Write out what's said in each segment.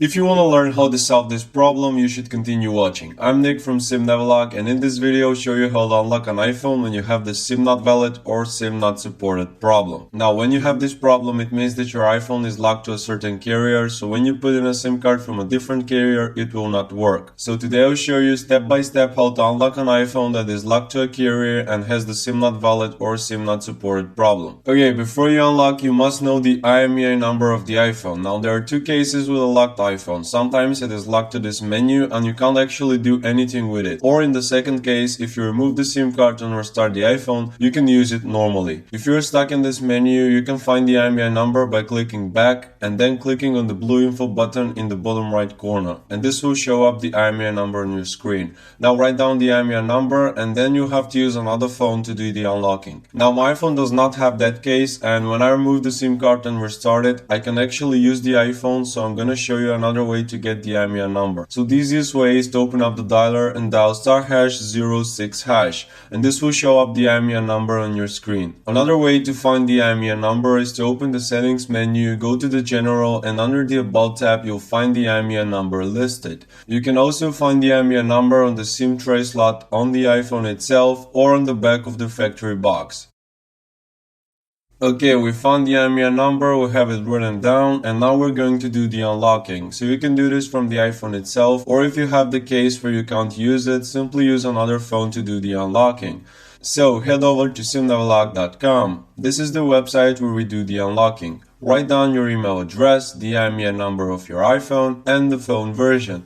If you want to learn how to solve this problem, you should continue watching. I'm Nick from SimNeverlock, and in this video I'll show you how to unlock an iPhone when you have the SIM not valid or SIM not supported problem. Now, when you have this problem, it means that your iPhone is locked to a certain carrier, so when you put in a SIM card from a different carrier, it will not work. So today I'll show you step by step how to unlock an iPhone that is locked to a carrier and has the SIM not valid or SIM not supported problem. Okay, before you unlock, you must know the IMEI number of the iPhone. Now, there are two cases with a locked iPhone. Sometimes it is locked to this menu and you can't actually do anything with it. Or in the second case, if you remove the SIM card and restart the iPhone, you can use it normally. If you're stuck in this menu, you can find the IMEI number by clicking back and then clicking on the blue info button in the bottom right corner. And this will show up the IMEI number on your screen. Now write down the IMEI number and then you have to use another phone to do the unlocking. Now my iPhone does not have that case, and when I remove the SIM card and restart it, I can actually use the iPhone, so I'm gonna show you another way to get the IMEI number. So the easiest way is to open up the dialer and dial *#06#, and this will show up the IMEI number on your screen. Another way to find the IMEI number is to open the settings menu, go to the general, and under the about tab you'll find the IMEI number listed. You can also find the IMEI number on the SIM tray slot on the iPhone itself or on the back of the factory box. Okay, we found the IMEI number, we have it written down, and now we're going to do the unlocking. So you can do this from the iPhone itself, or if you have the case where you can't use it, simply use another phone to do the unlocking. So head over to SimNeverlock.com. This is the website where we do the unlocking. Write down your email address, the IMEI number of your iPhone, and the phone version.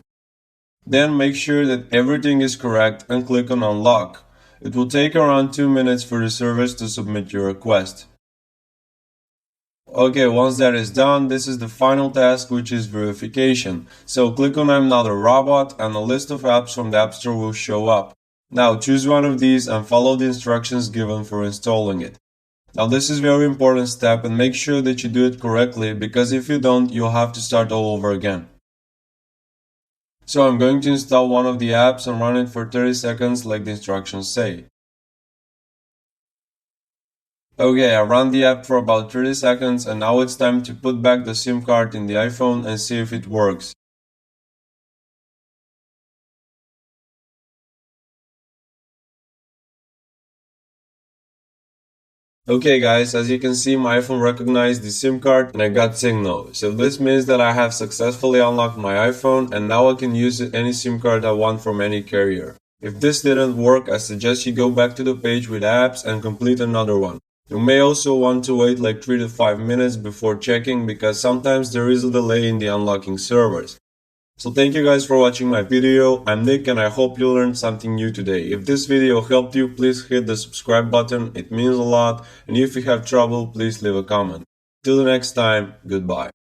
Then make sure that everything is correct and click on unlock. It will take around 2 minutes for the service to submit your request. Okay, once that is done, this is the final task, which is verification. So click on I'm not a robot and a list of apps from the App Store will show up. Now choose one of these and follow the instructions given for installing it. Now this is a very important step, and make sure that you do it correctly, because if you don't, you'll have to start all over again. So I'm going to install one of the apps and run it for 30 seconds like the instructions say. Okay, I ran the app for about 30 seconds and now it's time to put back the SIM card in the iPhone and see if it works. Okay guys, as you can see, my iPhone recognized the SIM card and I got signal. So this means that I have successfully unlocked my iPhone and now I can use any SIM card I want from any carrier. If this didn't work, I suggest you go back to the page with apps and complete another one. You may also want to wait like 3 to 5 minutes before checking, because sometimes there is a delay in the unlocking servers. So thank you guys for watching my video. I'm Nick and I hope you learned something new today. If this video helped you, please hit the subscribe button, it means a lot, and if you have trouble, please leave a comment. Till the next time, goodbye.